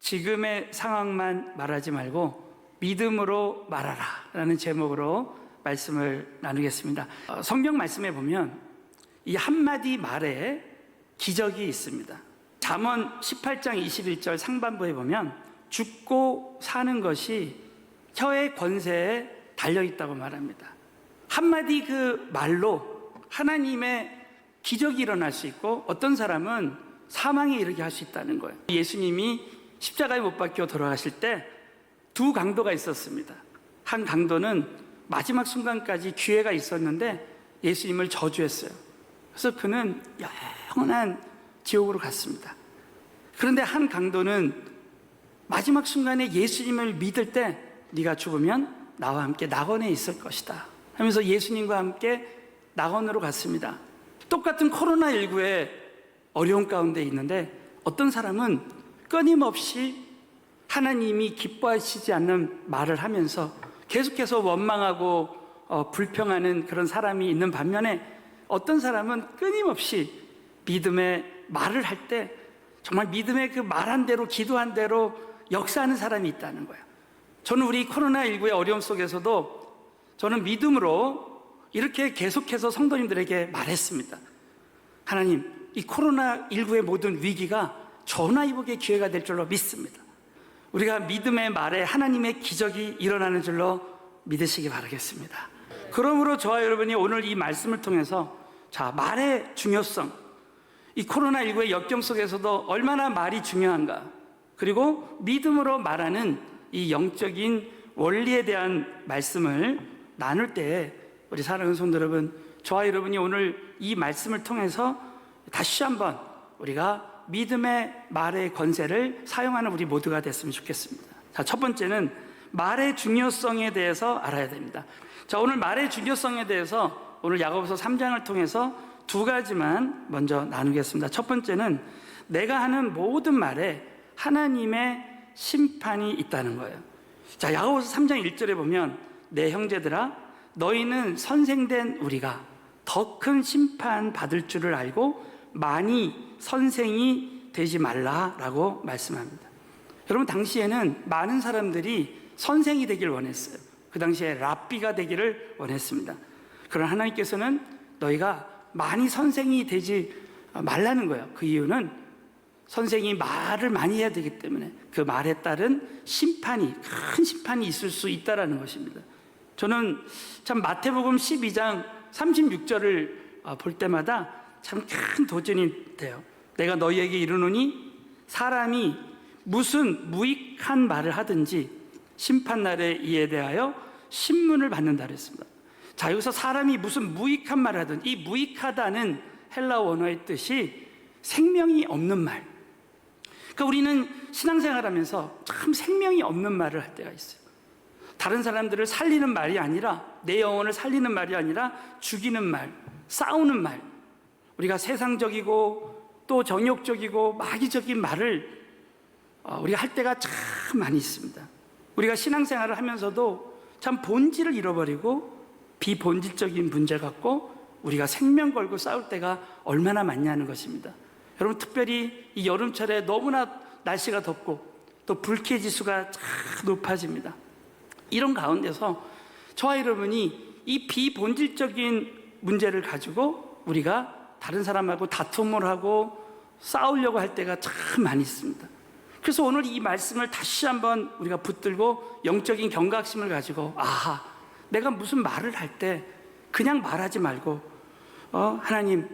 지금의 상황만 말하지 말고 믿음으로 말하라 라는 제목으로 말씀을 나누겠습니다. 성경 말씀에 보면 이 한마디 말에 기적이 있습니다. 잠언 18장 21절 상반부에 보면 죽고 사는 것이 혀의 권세에 달려있다고 말합니다. 한마디 그 말로 하나님의 기적이 일어날 수 있고 어떤 사람은 사망에 이르게 할 수 있다는 거예요. 예수님이 십자가에 못 박혀 돌아가실 때 두 강도가 있었습니다. 한 강도는 마지막 순간까지 기회가 있었는데 예수님을 저주했어요. 그래서 그는 영원한 지옥으로 갔습니다. 그런데 한 강도는 마지막 순간에 예수님을 믿을 때 네가 죽으면 나와 함께 낙원에 있을 것이다 하면서 예수님과 함께 낙원으로 갔습니다. 똑같은 코로나19의 어려운 가운데 있는데 어떤 사람은 끊임없이 하나님이 기뻐하시지 않는 말을 하면서 계속해서 원망하고 불평하는 그런 사람이 있는 반면에 어떤 사람은 끊임없이 믿음의 말을 할 때 정말 믿음의 그 말한 대로 기도한 대로 역사하는 사람이 있다는 거예요. 저는 우리 코로나19의 어려움 속에서도 저는 믿음으로 이렇게 계속해서 성도님들에게 말했습니다. 하나님, 이 코로나19의 모든 위기가 전화위복의 기회가 될 줄로 믿습니다. 우리가 믿음의 말에 하나님의 기적이 일어나는 줄로 믿으시기 바라겠습니다. 그러므로 저와 여러분이 오늘 이 말씀을 통해서 말의 중요성, 이 코로나19의 역경 속에서도 얼마나 말이 중요한가, 그리고 믿음으로 말하는 이 영적인 원리에 대한 말씀을 나눌 때 우리 사랑하는 성도 여러분, 저와 여러분이 오늘 이 말씀을 통해서 다시 한번 우리가 믿음의 말의 권세를 사용하는 우리 모두가 됐으면 좋겠습니다. 첫 번째는 말의 중요성에 대해서 알아야 됩니다. 오늘 말의 중요성에 대해서 오늘 야고보서 3장을 통해서 두 가지만 먼저 나누겠습니다. 첫 번째는 내가 하는 모든 말에 하나님의 심판이 있다는 거예요. 야고보서 3장 1절에 보면 내 형제들아 너희는 선생된 우리가 더 큰 심판 받을 줄을 알고 많이 선생이 되지 말라라고 말씀합니다. 여러분, 당시에는 많은 사람들이 선생이 되길 원했어요. 그 당시에 랍비가 되기를 원했습니다. 그러나 하나님께서는 너희가 많이 선생이 되지 말라는 거예요. 그 이유는 선생이 말을 많이 해야 되기 때문에 그 말에 따른 심판이, 큰 심판이 있을 수 있다는 것입니다. 저는 참 마태복음 12장 36절을 볼 때마다 참 큰 도전이 돼요. 내가 너희에게 이르노니 사람이 무슨 무익한 말을 하든지 심판날에 이에 대하여 신문을 받는다 그랬습니다. 여기서 사람이 무슨 무익한 말을 하든, 이 무익하다는 헬라 원어의 뜻이 생명이 없는 말. 그러니까 우리는 신앙생활하면서 참 생명이 없는 말을 할 때가 있어요. 다른 사람들을 살리는 말이 아니라, 내 영혼을 살리는 말이 아니라 죽이는 말, 싸우는 말, 우리가 세상적이고 또 정욕적이고 마귀적인 말을 우리가 할 때가 참 많이 있습니다. 우리가 신앙생활을 하면서도 참 본질을 잃어버리고 비본질적인 문제 갖고 우리가 생명 걸고 싸울 때가 얼마나 많냐는 것입니다. 여러분, 특별히 이 여름철에 너무나 날씨가 덥고 또 불쾌지수가 참 높아집니다. 이런 가운데서 저와 여러분이 이 비본질적인 문제를 가지고 우리가 다른 사람하고 다툼을 하고 싸우려고 할 때가 참 많이 있습니다. 그래서 오늘 이 말씀을 다시 한번 우리가 붙들고 영적인 경각심을 가지고 내가 무슨 말을 할 때 그냥 말하지 말고 하나님,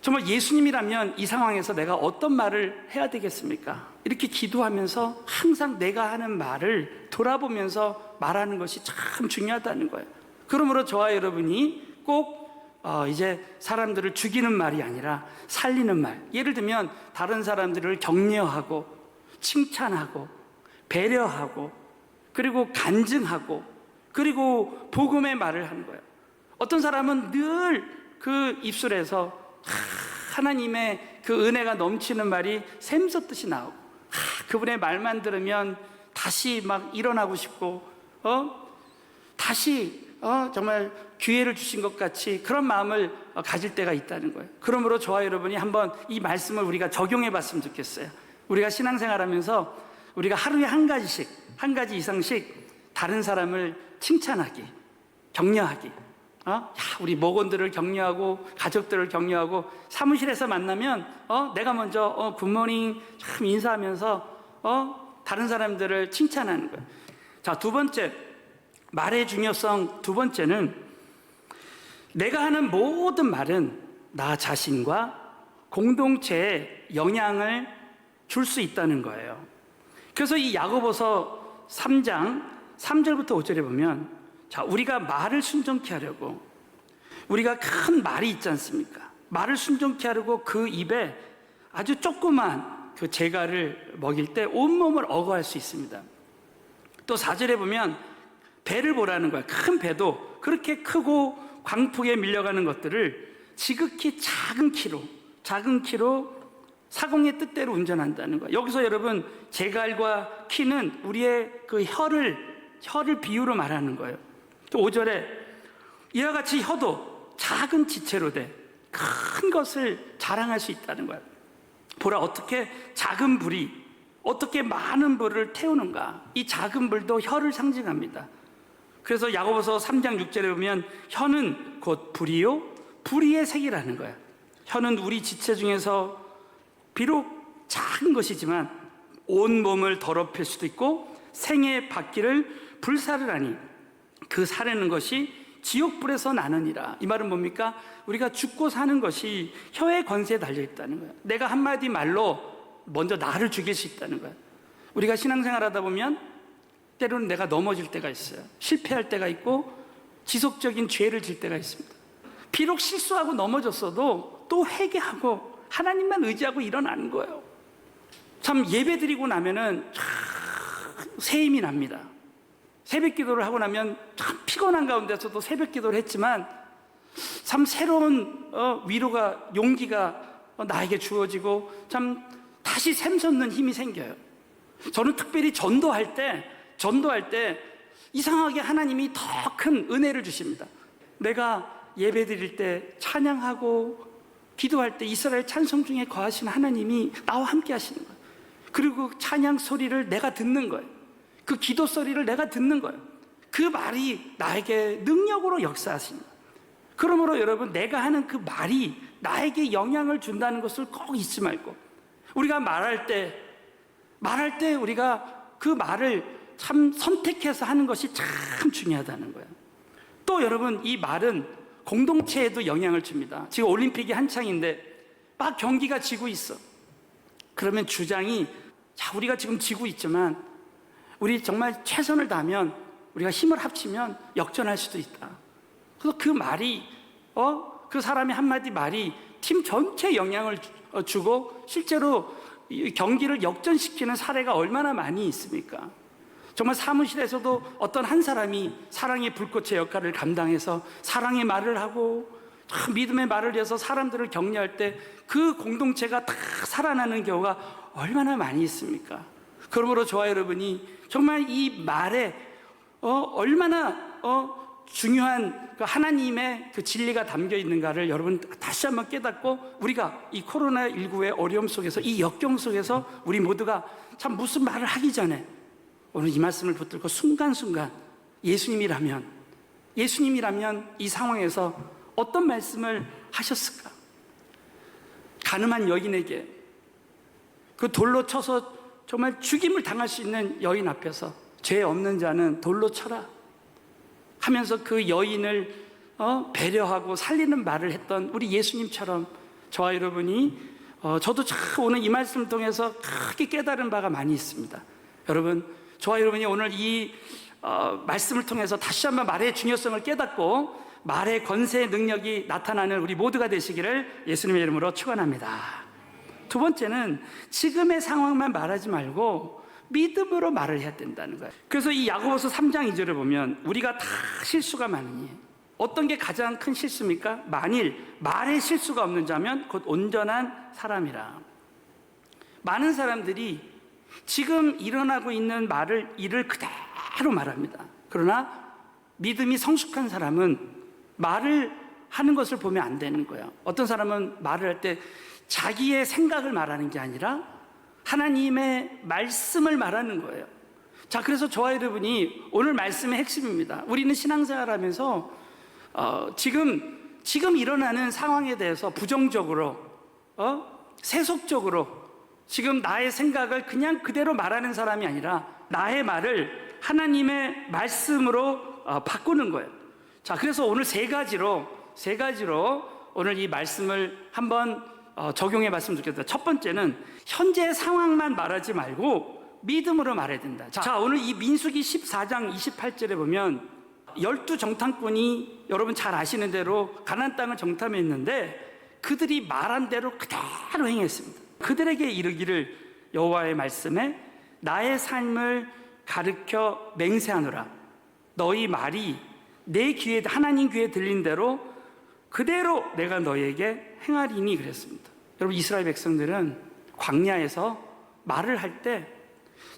정말 예수님이라면 이 상황에서 내가 어떤 말을 해야 되겠습니까? 이렇게 기도하면서 항상 내가 하는 말을 돌아보면서 말하는 것이 참 중요하다는 거예요. 그러므로 저와 여러분이 꼭 이제 사람들을 죽이는 말이 아니라 살리는 말, 예를 들면 다른 사람들을 격려하고 칭찬하고 배려하고 그리고 간증하고 그리고 복음의 말을 하는 거예요. 어떤 사람은 늘 그 입술에서 하나님의 그 은혜가 넘치는 말이 샘솟듯이 나오고 그분의 말만 들으면 다시 막 일어나고 싶고 다시 정말 기회를 주신 것 같이 그런 마음을 가질 때가 있다는 거예요. 그러므로 저와 여러분이 한번 이 말씀을 우리가 적용해 봤으면 좋겠어요. 우리가 신앙생활하면서 우리가 하루에 한 가지 이상씩 다른 사람을 칭찬하기, 격려하기. 야, 우리 목원들을 격려하고 가족들을 격려하고 사무실에서 만나면 내가 먼저 굿모닝 참 인사하면서 다른 사람들을 칭찬하는 거예요. 자, 두 번째, 말의 중요성 두 번째는 내가 하는 모든 말은 나 자신과 공동체에 영향을 줄 수 있다는 거예요. 그래서 이 야고보서 3장 3절부터 5절에 보면, 자, 우리가 말을 순종케 하려고, 우리가 큰 말이 있지 않습니까? 말을 순종케 하려고 그 입에 아주 조그만 그 재갈을 먹일 때 온몸을 어거할 수 있습니다. 또 4절에 보면 배를 보라는 거야. 큰 배도 그렇게 크고 광풍에 밀려가는 것들을 지극히 작은 키로 사공의 뜻대로 운전한다는 거야. 여기서 여러분, 재갈과 키는 우리의 그 혀를 비유로 말하는 거예요. 또 5절에 이와 같이 혀도 작은 지체로 돼 큰 것을 자랑할 수 있다는 거야. 보라, 어떻게 작은 불이 어떻게 많은 불을 태우는가. 이 작은 불도 혀를 상징합니다. 그래서 야고보서 3장 6절에 보면 혀는 곧 불이요 불의의 색이라는 거야. 혀는 우리 지체 중에서 비록 작은 것이지만 온 몸을 더럽힐 수도 있고 생의 바퀴를 불사를 하니 그 사르는 것이 지옥불에서 나느니라. 이 말은 뭡니까? 우리가 죽고 사는 것이 혀의 권세에 달려있다는 거예요. 내가 한마디 말로 먼저 나를 죽일 수 있다는 거예요. 우리가 신앙생활 하다 보면 때로는 내가 넘어질 때가 있어요. 실패할 때가 있고 지속적인 죄를 질 때가 있습니다. 비록 실수하고 넘어졌어도 또 회개하고 하나님만 의지하고 일어나는 거예요. 참, 예배 드리고 나면은 새 힘이 납니다. 새벽 기도를 하고 나면 참 피곤한 가운데서도 새벽 기도를 했지만 참 새로운 위로가, 용기가 나에게 주어지고 참 다시 샘솟는 힘이 생겨요. 저는 특별히 전도할 때 이상하게 하나님이 더 큰 은혜를 주십니다. 내가 예배 드릴 때 찬양하고 기도할 때 이스라엘 찬송 중에 거하신 하나님이 나와 함께 하시는 거예요. 그리고 찬양 소리를 내가 듣는 거예요. 그 기도 소리를 내가 듣는 거예요. 그 말이 나에게 능력으로 역사하시는 거예요. 그러므로 여러분, 내가 하는 그 말이 나에게 영향을 준다는 것을 꼭 잊지 말고, 우리가 말할 때 우리가 그 말을 참 선택해서 하는 것이 참 중요하다는 거예요. 또 여러분, 이 말은 공동체에도 영향을 줍니다. 지금 올림픽이 한창인데 막 경기가 지고 있어. 그러면 주장이, 자, 우리가 지금 지고 있지만 우리 정말 최선을 다하면 우리가 힘을 합치면 역전할 수도 있다. 그래서 그 말이 그 사람의 한마디 말이 팀 전체에 영향을 주고 실제로 경기를 역전시키는 사례가 얼마나 많이 있습니까? 정말 사무실에서도 어떤 한 사람이 사랑의 불꽃의 역할을 감당해서 사랑의 말을 하고 믿음의 말을 해서 사람들을 격려할 때 그 공동체가 다 살아나는 경우가 얼마나 많이 있습니까? 그러므로 저와 여러분이 정말 이 말에 얼마나 중요한 그 하나님의 그 진리가 담겨 있는가를 여러분 다시 한번 깨닫고, 우리가 이 코로나19의 어려움 속에서, 이 역경 속에서 우리 모두가 참 무슨 말을 하기 전에 오늘 이 말씀을 붙들고 순간순간 예수님이라면 이 상황에서 어떤 말씀을 하셨을까? 가늠한 여인에게, 그 돌로 쳐서 정말 죽임을 당할 수 있는 여인 앞에서 죄 없는 자는 돌로 쳐라 하면서 그 여인을 배려하고 살리는 말을 했던 우리 예수님처럼 저와 여러분이 저도 참 오늘 이 말씀을 통해서 크게 깨달은 바가 많이 있습니다. 여러분, 저와 여러분이 오늘 이 말씀을 통해서 다시 한번 말의 중요성을 깨닫고 말의 권세의 능력이 나타나는 우리 모두가 되시기를 예수님의 이름으로 축원합니다. 두 번째는 지금의 상황만 말하지 말고 믿음으로 말을 해야 된다는 거예요. 그래서 이 야고보서 3장 2절을 보면 우리가 다 실수가 많으니, 어떤 게 가장 큰 실수입니까? 만일 말에 실수가 없는 자면 곧 온전한 사람이라. 많은 사람들이 지금 일어나고 있는 일을 그대로 말합니다. 그러나 믿음이 성숙한 사람은 말을 하는 것을 보면 안 되는 거예요. 어떤 사람은 말을 할 때 자기의 생각을 말하는 게 아니라 하나님의 말씀을 말하는 거예요. 자, 그래서 저와 여러분이 오늘 말씀의 핵심입니다. 우리는 신앙생활하면서 지금 일어나는 상황에 대해서 부정적으로, 세속적으로 지금 나의 생각을 그냥 그대로 말하는 사람이 아니라 나의 말을 하나님의 말씀으로 바꾸는 거예요. 자, 그래서 오늘 세 가지로 오늘 이 말씀을 한번 적용해 봤으면 좋겠다. 첫 번째는 현재 상황만 말하지 말고 믿음으로 말해야 된다. 자, 오늘 이 민수기 14장 28절에 보면 12정탐꾼이 여러분 잘 아시는 대로 가나안 땅을 정탐했는데 그들이 말한 대로 그대로 행했습니다. 그들에게 이르기를 여호와의 말씀에 나의 삶을 가르쳐 맹세하노라. 너희 말이 내 귀에 하나님 귀에 들린 대로 그대로 내가 너희에게 행하리니 그랬습니다. 여러분 이스라엘 백성들은 광야에서 말을 할 때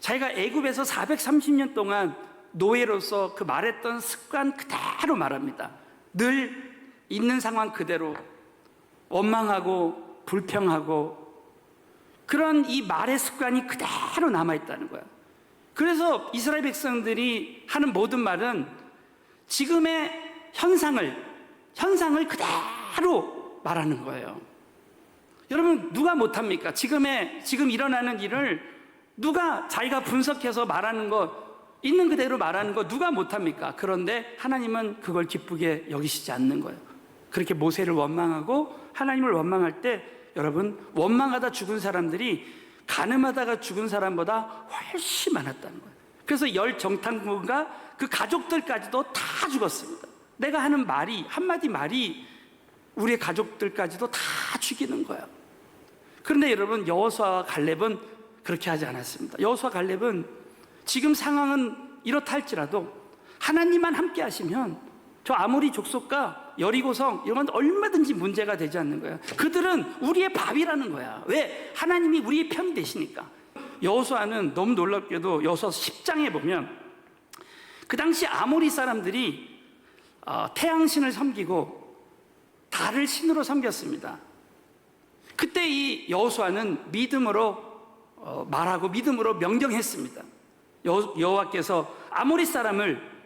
자기가 애굽에서 430년 동안 노예로서 그 말했던 습관 그대로 말합니다. 늘 있는 상황 그대로 원망하고 불평하고 그런 이 말의 습관이 그대로 남아있다는 거예요. 그래서 이스라엘 백성들이 하는 모든 말은 지금의 현상을 그대로 말하는 거예요. 여러분 누가 못합니까? 지금 일어나는 일을 누가 자기가 분석해서 말하는 거 있는 그대로 말하는 거 누가 못합니까? 그런데 하나님은 그걸 기쁘게 여기시지 않는 거예요. 그렇게 모세를 원망하고 하나님을 원망할 때 여러분 원망하다 죽은 사람들이 가늠하다가 죽은 사람보다 훨씬 많았다는 거예요. 그래서 열 정탐꾼과 그 가족들까지도 다 죽었습니다. 내가 하는 말이 한마디 말이 우리의 가족들까지도 다 죽이는 거예요. 그런데 여러분 여호수아와 갈렙은 그렇게 하지 않았습니다. 여호수아 갈렙은 지금 상황은 이렇다 할지라도 하나님만 함께 하시면 저 아모리 족속과 여리고성 이런 건 얼마든지 문제가 되지 않는 거예요. 그들은 우리의 밥이라는 거야. 왜? 하나님이 우리의 편이 되시니까. 여호수아는 너무 놀랍게도 여호수아 10장에 보면 그 당시 아모리 사람들이 태양신을 섬기고 달을 신으로 섬겼습니다. 그때 이 여호수아는 믿음으로 말하고 믿음으로 명령했습니다. 여호와께서 아모리 사람을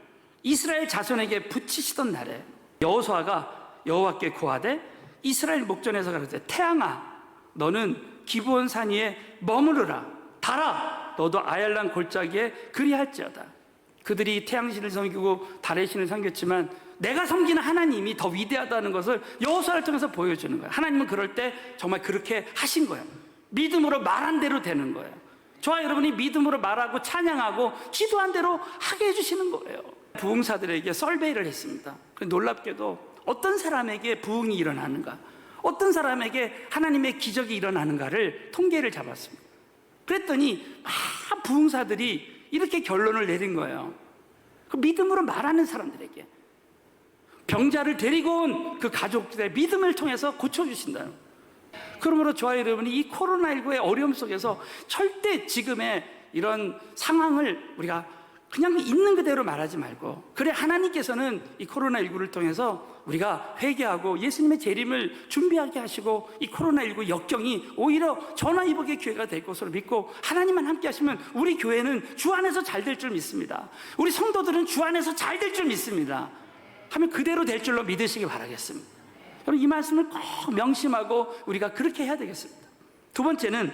이스라엘 자손에게 붙이시던 날에 여호수아가 여호와께 고하되 이스라엘 목전에서 가로되 태양아 너는 기브온 산 위에 머무르라. 달아 너도 아얄란 골짜기에 그리할지어다. 그들이 태양신을 섬기고 달의 신을 섬겼지만 내가 섬기는 하나님이 더 위대하다는 것을 여호수아를 통해서 보여주는 거예요. 하나님은 그럴 때 정말 그렇게 하신 거예요. 믿음으로 말한 대로 되는 거예요. 저와 여러분이 믿음으로 말하고 찬양하고 기도한 대로 하게 해주시는 거예요. 부흥사들에게 썰베이를 했습니다. 놀랍게도 어떤 사람에게 부흥이 일어나는가, 어떤 사람에게 하나님의 기적이 일어나는가를 통계를 잡았습니다. 그랬더니 막 부흥사들이 이렇게 결론을 내린 거예요. 그 믿음으로 말하는 사람들에게 병자를 데리고 온 그 가족들의 믿음을 통해서 고쳐주신다는 거예요. 그러므로 저와 여러분이 이 코로나19의 어려움 속에서 절대 지금의 이런 상황을 우리가 그냥 있는 그대로 말하지 말고, 그래 하나님께서는 이 코로나19를 통해서 우리가 회개하고 예수님의 재림을 준비하게 하시고 이 코로나19 역경이 오히려 전화위복의 기회가 될 것으로 믿고 하나님만 함께 하시면 우리 교회는 주 안에서 잘 될 줄 믿습니다. 우리 성도들은 주 안에서 잘 될 줄 믿습니다. 하면 그대로 될 줄로 믿으시기 바라겠습니다. 여러분 이 말씀을 꼭 명심하고 우리가 그렇게 해야 되겠습니다. 두 번째는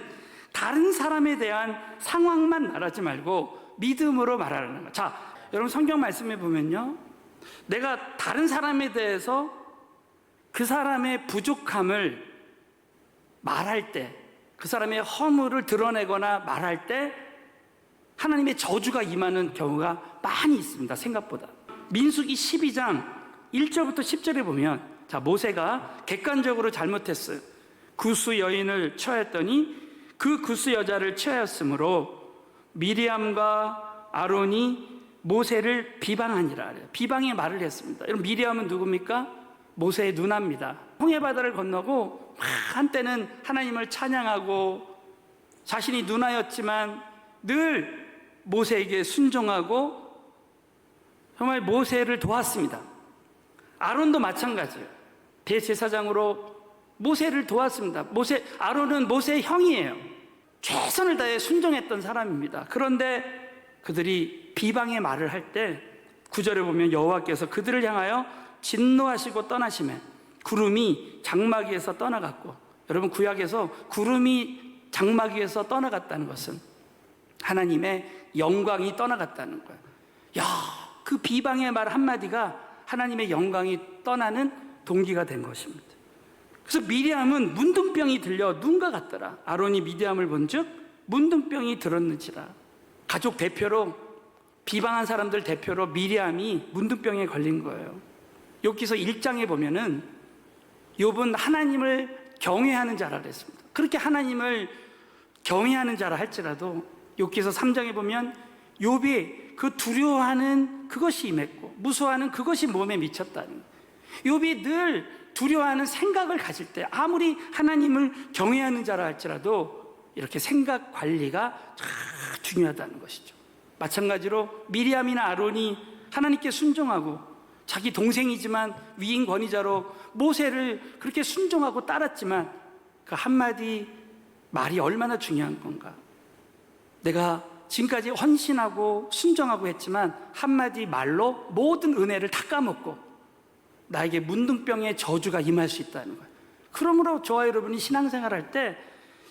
다른 사람에 대한 상황만 말하지 말고 믿음으로 말하라는 것. 자, 여러분 성경 말씀에 보면요, 내가 다른 사람에 대해서 그 사람의 부족함을 말할 때, 그 사람의 허물을 드러내거나 말할 때 하나님의 저주가 임하는 경우가 많이 있습니다. 생각보다. 민수기 12장 1절부터 10절에 보면, 자, 모세가 객관적으로 잘못했어요. 구스 여인을 취하였더니 그 구스 여자를 취하였으므로 미리암과 아론이 모세를 비방하니라. 비방의 말을 했습니다. 여러분 미리암은 누굽니까? 모세의 누나입니다. 홍해바다를 건너고 한때는 하나님을 찬양하고 자신이 누나였지만 늘 모세에게 순종하고 정말 모세를 도왔습니다. 아론도 마찬가지예요. 대제사장으로 모세를 도왔습니다. 아론은 모세의 형이에요. 최선을 다해 순종했던 사람입니다. 그런데 그들이 비방의 말을 할 때 9절에 보면 여호와께서 그들을 향하여 진노하시고 떠나시매 구름이 장막 위에서 떠나갔고, 여러분 구약에서 구름이 장막 위에서 떠나갔다는 것은 하나님의 영광이 떠나갔다는 거예요. 야, 그 비방의 말 한마디가 하나님의 영광이 떠나는 동기가 된 것입니다. 그래서 미리암은 문둥병이 들려 눈과 같더라. 아론이 미디암을 본즉 문둥병이 들었는지라. 가족 대표로, 비방한 사람들 대표로 미리암이 문둥병에 걸린 거예요. 욥기서 1장에 보면은 욥은 하나님을 경외하는 자라 그랬습니다. 그렇게 하나님을 경외하는 자라 할지라도 욥기서 3장에 보면 욥이 그 두려워하는 그것이 임했고 무서워하는 그것이 몸에 미쳤다는 거예요. 욥이 늘 두려워하는 생각을 가질 때 아무리 하나님을 경외하는 자라 할지라도 이렇게 생각 관리가 참 중요하다는 것이죠. 마찬가지로 미리암이나 아론이 하나님께 순종하고 자기 동생이지만 위인 권위자로 모세를 그렇게 순종하고 따랐지만 그 한마디 말이 얼마나 중요한 건가. 내가 지금까지 헌신하고 순종하고 했지만 한마디 말로 모든 은혜를 다 까먹고 나에게 문둥병의 저주가 임할 수 있다는 거예요. 그러므로 저와 여러분이 신앙생활할 때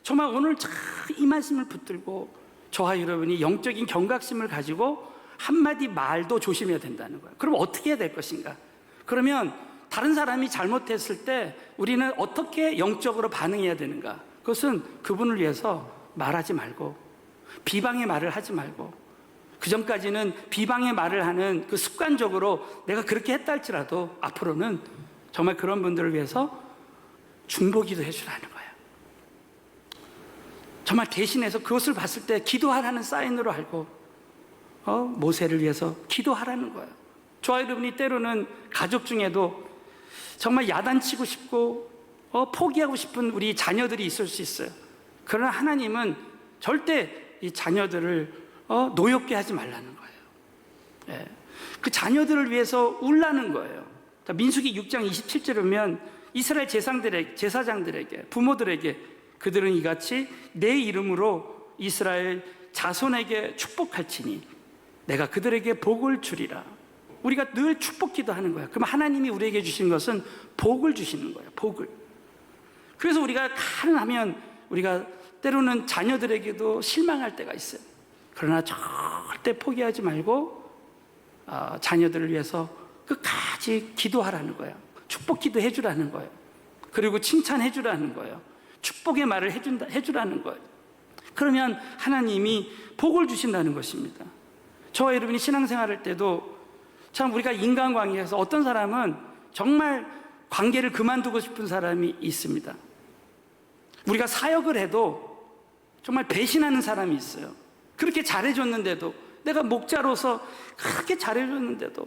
정말 오늘 참 이 말씀을 붙들고 저와 여러분이 영적인 경각심을 가지고 한마디 말도 조심해야 된다는 거예요. 그럼 어떻게 해야 될 것인가? 그러면 다른 사람이 잘못했을 때 우리는 어떻게 영적으로 반응해야 되는가? 그것은 그분을 위해서 말하지 말고 비방의 말을 하지 말고, 그 전까지는 비방의 말을 하는 그 습관적으로 내가 그렇게 했다 할지라도 앞으로는 정말 그런 분들을 위해서 중보기도 해주라는 거예요. 정말 대신해서 그것을 봤을 때 기도하라는 사인으로 알고 모세를 위해서 기도하라는 거예요. 저와 여러분이 때로는 가족 중에도 정말 야단치고 싶고 포기하고 싶은 우리 자녀들이 있을 수 있어요. 그러나 하나님은 절대 이 자녀들을 노엽게 하지 말라는 거예요. 예. 그 자녀들을 위해서 울라는 거예요. 민수기 6장 27절에 보면 이스라엘 제사장들에게 부모들에게 그들은 이같이 내 이름으로 이스라엘 자손에게 축복할지니 내가 그들에게 복을 주리라. 우리가 늘 축복 기도하는 거야. 그럼 하나님이 우리에게 주신 것은 복을 주시는 거예요. 복을. 그래서 우리가 가능하면 우리가 때로는 자녀들에게도 실망할 때가 있어요. 그러나 절대 포기하지 말고 자녀들을 위해서 끝까지 기도하라는 거예요. 축복 기도해 주라는 거예요. 그리고 칭찬해 주라는 거예요. 축복의 말을 해주라는 거예요. 그러면 하나님이 복을 주신다는 것입니다. 저와 여러분이 신앙생활할 때도 참 우리가 인간관계에서 어떤 사람은 정말 관계를 그만두고 싶은 사람이 있습니다. 우리가 사역을 해도 정말 배신하는 사람이 있어요. 그렇게 잘해줬는데도, 내가 목자로서 그렇게 잘해줬는데도,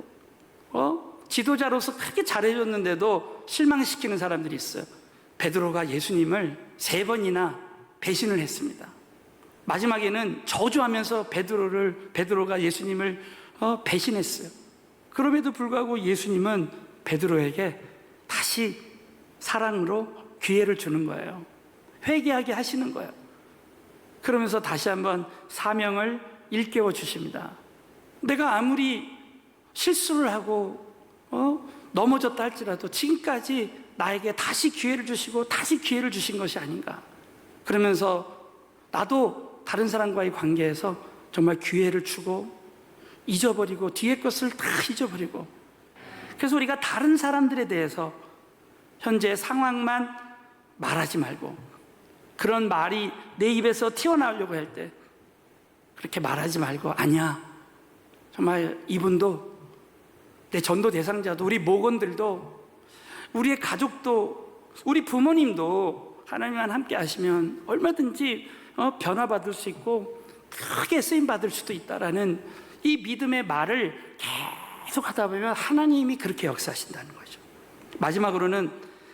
지도자로서 그렇게 잘해줬는데도 실망시키는 사람들이 있어요. 베드로가 예수님을 3번이나 배신을 했습니다. 마지막에는 저주하면서 베드로가 예수님을 배신했어요. 그럼에도 불구하고 예수님은 베드로에게 다시 사랑으로 기회를 주는 거예요. 회개하게 하시는 거예요. 그러면서 다시 한번 사명을 일깨워 주십니다. 내가 아무리 실수를 하고 넘어졌다 할지라도 지금까지 나에게 다시 기회를 주시고 다시 기회를 주신 것이 아닌가. 그러면서 나도 다른 사람과의 관계에서 정말 기회를 주고 잊어버리고 뒤의 것을 다 잊어버리고, 그래서 우리가 다른 사람들에 대해서 현재 상황만 말하지 말고 그런 말이 내 입에서 튀어나오려고 할 때 그렇게 말하지 말고, 아니야, 정말 이분도, 내 전도 대상자도, 우리 목원들도, 우리의 가족도, 우리 부모님도 하나님과 함께 하시면 얼마든지 변화받을 수 있고 크게 쓰임받을 수도 있다라는 이 믿음의 말을 계속 하다 보면 하나님이 그렇게 역사하신다는 거죠. 마지막으로는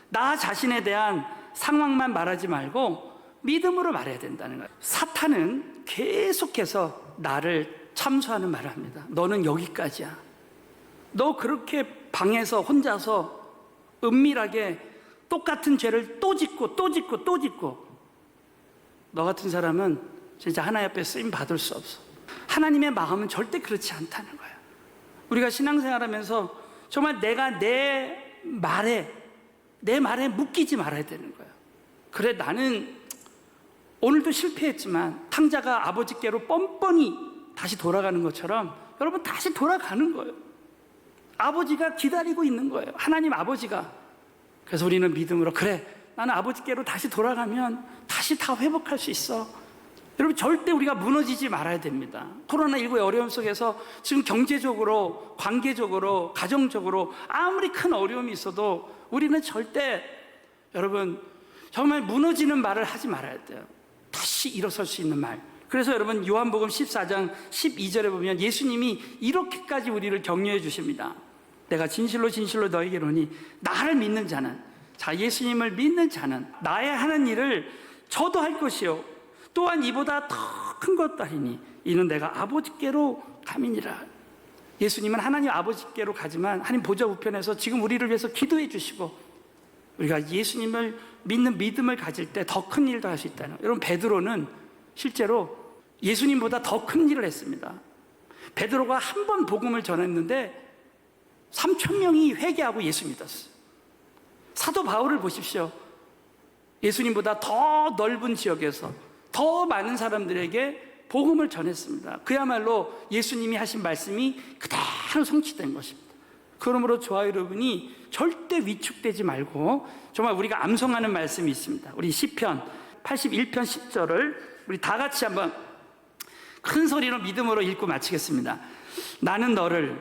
나 자신에 대한 상황만 말하지 말고 믿음으로 말해야 된다는 거예요. 사탄은 계속해서 나를 참소하는 말을 합니다. 너는 여기까지야. 너 그렇게 방에서 혼자서 은밀하게 똑같은 죄를 또 짓고 또 짓고 또 짓고, 너 같은 사람은 진짜 하나님 앞에 쓰임 받을 수 없어. 하나님의 마음은 절대 그렇지 않다는 거예요. 우리가 신앙생활하면서 정말 내가 내 말에 묶이지 말아야 되는 거예요. 그래, 나는 오늘도 실패했지만 탕자가 아버지께로 뻔뻔히 다시 돌아가는 것처럼 여러분 다시 돌아가는 거예요. 아버지가 기다리고 있는 거예요. 하나님 아버지가. 그래서 우리는 믿음으로, 그래, 나는 아버지께로 다시 돌아가면 다시 다 회복할 수 있어. 여러분 절대 우리가 무너지지 말아야 됩니다. 코로나19의 어려움 속에서 지금 경제적으로, 관계적으로, 가정적으로 아무리 큰 어려움이 있어도 우리는 절대, 여러분 정말 무너지는 말을 하지 말아야 돼요. 다시 일어설 수 있는 말. 그래서 여러분 요한복음 14장 12절에 보면 예수님이 이렇게까지 우리를 격려해 주십니다. 내가 진실로 진실로 너에게 이르노니 나를 믿는 자는, 자, 예수님을 믿는 자는 나의 하는 일을 저도 할 것이요 또한 이보다 더 큰 것도 하리니 이는 내가 아버지께로 감이니라. 예수님은 하나님 아버지께로 가지만 하나님 보좌 우편에서 지금 우리를 위해서 기도해 주시고, 우리가 예수님을 믿는 믿음을 가질 때 더 큰 일도 할 수 있다는. 여러분 베드로는 실제로 예수님보다 더 큰 일을 했습니다. 베드로가 한 번 복음을 전했는데 3,000명이 회개하고 예수 믿었어요. 사도 바울을 보십시오. 예수님보다 더 넓은 지역에서 더 많은 사람들에게 복음을 전했습니다. 그야말로 예수님이 하신 말씀이 그대로 성취된 것입니다. 그러므로 저와 여러분이 절대 위축되지 말고 정말 우리가 암송하는 말씀이 있습니다. 우리 시편 81편 10절을 우리 다 같이 한번 큰 소리로 믿음으로 읽고 마치겠습니다. 나는 너를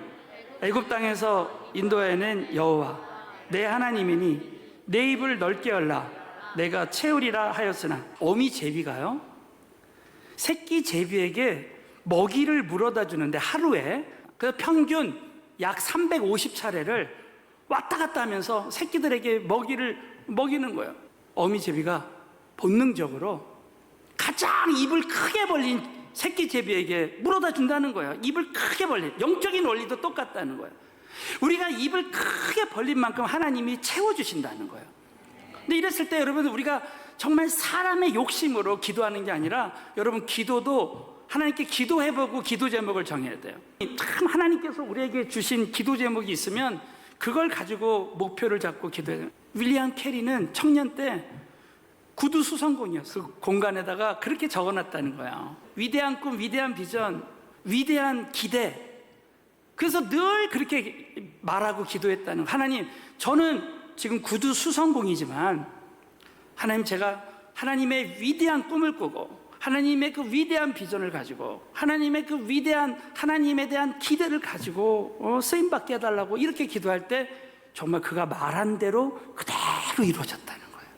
애굽 땅에서 인도해낸 여호와 내 하나님이니 내 입을 넓게 열라 내가 채우리라 하였으나. 어미 제비가요, 새끼 제비에게 먹이를 물어다 주는데 하루에 그 평균 약 350차례를 왔다 갔다 하면서 새끼들에게 먹이를 먹이는 거예요. 어미 제비가 본능적으로 가장 입을 크게 벌린 새끼 제비에게 물어다 준다는 거예요. 입을 크게 벌린, 영적인 원리도 똑같다는 거예요. 우리가 입을 크게 벌린 만큼 하나님이 채워주신다는 거예요. 근데 이랬을 때 여러분, 우리가 정말 사람의 욕심으로 기도하는 게 아니라, 여러분 기도도 하나님께 기도해보고 기도 제목을 정해야 돼요. 참 하나님께서 우리에게 주신 기도 제목이 있으면 그걸 가지고 목표를 잡고 기도해야 돼요. 윌리엄 캐리는 청년 때 구두 수성공이었어. 그 공간에다가 그렇게 적어놨다는 거야. 위대한 꿈, 위대한 비전, 위대한 기대. 그래서 늘 그렇게 말하고 기도했다는 거예요. 하나님, 저는 지금 구두 수성공이지만 하나님, 제가 하나님의 위대한 꿈을 꾸고 하나님의 그 위대한 비전을 가지고 하나님의 그 위대한 하나님에 대한 기대를 가지고 쓰임받게 해달라고 이렇게 기도할 때 정말 그가 말한 대로 그대로 이루어졌다는 거예요.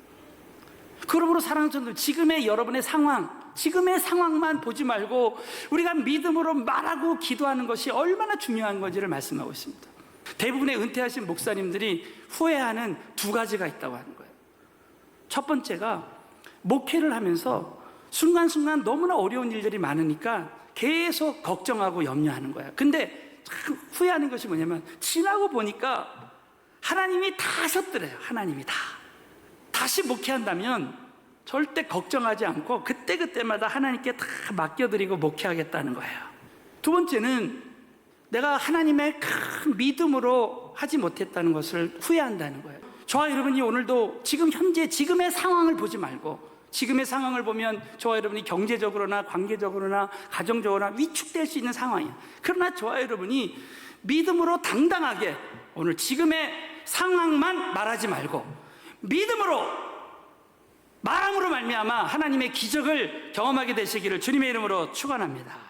그러므로 사랑하는 성도들, 지금의 여러분의 상황, 지금의 상황만 보지 말고 우리가 믿음으로 말하고 기도하는 것이 얼마나 중요한 건지를 말씀하고 있습니다. 대부분의 은퇴하신 목사님들이 후회하는 두 가지가 있다고 하는 거예요. 첫 번째가 목회를 하면서 순간순간 너무나 어려운 일들이 많으니까 계속 걱정하고 염려하는 거예요. 근데 후회하는 것이 뭐냐면 지나고 보니까 하나님이 다 하셨더래요. 하나님이 다. 다시 목회한다면 절대 걱정하지 않고 그때그때마다 하나님께 다 맡겨드리고 목회하겠다는 거예요. 두 번째는 내가 하나님의 큰 믿음으로 하지 못했다는 것을 후회한다는 거예요. 저와 여러분이 오늘도 지금 현재 지금의 상황을 보지 말고, 지금의 상황을 보면 저와 여러분이 경제적으로나 관계적으로나 가정적으로나 위축될 수 있는 상황이에요. 그러나 저와 여러분이 믿음으로 당당하게 오늘 지금의 상황만 말하지 말고 믿음으로 말함으로 말미암아 하나님의 기적을 경험하게 되시기를 주님의 이름으로 축원합니다.